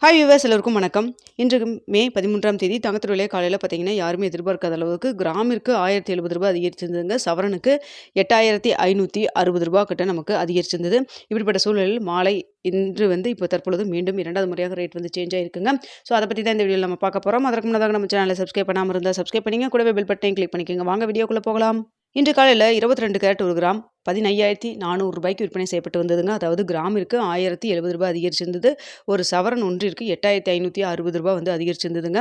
Hi viewers எல்லோருக்கும் வணக்கம். இன்று மே 13ஆம் தேதி தங்கத்தோட விலை காலையில் பார்த்தீங்கன்னா யாருமே எதிர்பார்க்காத அளவுக்கு கிராமிற்கு ரூ. 1070 அதிகரிச்சிருந்ததுங்க. சவரனுக்கு ரூ. 8560 கிட்ட நமக்கு அதிகரிச்சிருந்தது. இப்படிப்பட்ட சூழலில் மாலை இன்று இப்போ தற்பொழுது மீண்டும் 2வது முறையாக ரேட் சேஞ்ச் ஆயிருக்குங்க. ஸோ அதை பற்றி தான் இந்த வீடியோவில் நம்ம பார்க்க போகிறோம். அதற்கு முன்னதாக நம்ம சேனலை சப்ஸ்கிரைப் பண்ணாமல் இருந்தால் சப்ஸ்கிரைப் பண்ணிங்க, கூடவே பெல் பட்டனையும் கிளிக் பண்ணிக்கோங்க. வாங்க வீடியோக்குள்ளே போகலாம். இன்று காலையில் 22 கேரட் 1 கிராம் ரூ. 15,400 விற்பனை செய்யப்பட்டு வந்ததுங்க. அதாவது கிராமிற்கு ரூ. 1070 அதிகரிச்சிருந்தது. ஒரு சவரன் ஒன்றிற்கு ரூ. 8,560 அதிகரிச்சிருந்ததுங்க.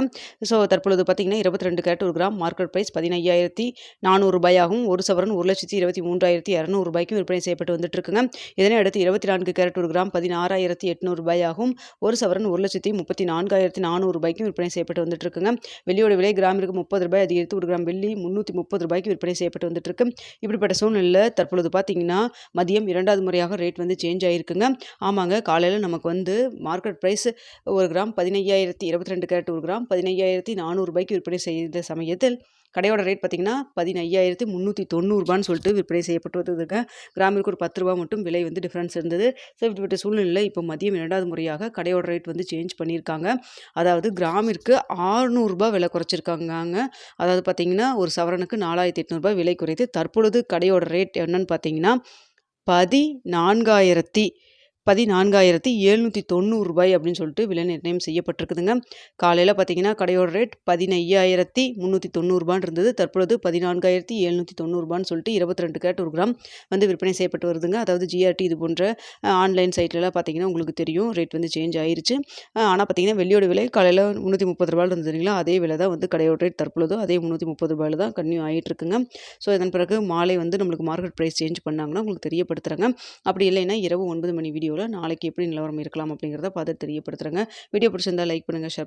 ஸோ தற்பொழுது பார்த்தீங்கன்னா 22 கேரட் 1 கிராம் மார்க்கெட் ப்ரைஸ் ரூ. 15,400 ஒரு சவரன் ரூ. 1,23,200 விற்பனை செய்யப்பட்டு வந்துட்டு இருக்குங்க. இதனை அடுத்து 24 கேரட் 1 கிராம் ரூ. 16,800 ஒரு சவரன் ரூ. 1,34,400 விற்பனை செய்யப்பட்டு வந்துட்டு இருக்குங்க. வெள்ளியோட விலை கிராமிற்கு ரூ. 30 அதிகரித்து 1 கிராம் வெள்ளி ரூ. 330 விற்பனை செய்யப்பட்டு வந்துட்டு இருக்கு. இப்படிப்பட்ட சூழ்நிலையில் தற்பொழுது பார்த்தீங்கன்னா மதியம் 2வது முறையாக ரேட் சேஞ்ச் ஆயிருக்குங்க. ஆமாங்க, காலையில் நமக்கு market price 1 gram 15,022 carat 1 gram ரூ. 15,400 விற்பனை செய்த சமயத்தில் கடையோட ரேட் பார்த்தீங்கன்னா 15,390 சொல்லிட்டு விற்பனை செய்யப்பட்டு வந்ததுங்க. கிராமிற்கு ஒரு ரூ. 10 மட்டும் விலை டிஃப்ரென்ஸ் இருந்தது. ஸோ இப்படிப்பட்ட சூழ்நிலையில் இப்போ மதியம் 2வது முறையாக கடையோட ரேட் சேஞ்ச் பண்ணியிருக்காங்க. அதாவது கிராமிற்கு ரூ. 600 விலை குறைச்சிருக்காங்க. அதாவது பார்த்தீங்கன்னா ஒரு சவரனுக்கு 4,800 விலை குறைத்து தற்பொழுது கடையோட ரேட் என்னன்னு பார்த்தீங்கன்னா 14,790 அப்படின்னு சொல்லிட்டு விலை நிர்ணயம் செய்யப்பட்டிருக்குதுங்க. காலையில் பார்த்தீங்கன்னா கடையோட ரேட் 15,390 இருந்தது. தற்பொழுது 14,790 சொல்லிட்டு 22 கேரட் 1 கிராம் விற்பனை செய்யப்பட்டு வருதுங்க. அதாவது ஜிஆர்டி இது போன்ற ஆன்லைன் சைட்லலாம் பார்த்தீங்கன்னா உங்களுக்கு தெரியும் ரேட் சேஞ்ச் ஆயிருச்சு. ஆனால் பார்த்தீங்கன்னா வெள்ளியோட விலை காலையில் ரூ. 330 இருந்ததுங்களா, அதே விலை தான் கடையோட ரேட் தற்பொழுது அதே ரூ. 330 தான் கன்டினியூ ஆகிட்டு இருக்குங்க. ஸோ இதன் பிறகு மாலை நம்மளுக்கு மார்க்கெட் ப்ரைஸ் சேஞ்ச் பண்ணாங்கன்னா உங்களுக்கு தெரியப்படுத்துகிறாங்க. அப்படி இல்லைன்னா இரவு 9 மணி வீடியோவில் நாளைக்கு எப்படி நிலவரம் இருக்கலாம் அப்படிங்கிறத பார்த்து தெரியப்படுத்துகிறேங்க. வீடியோ பிடிச்சிருந்தா லைக் பண்ணுங்கள், ஷேர் பண்ணுங்கள்.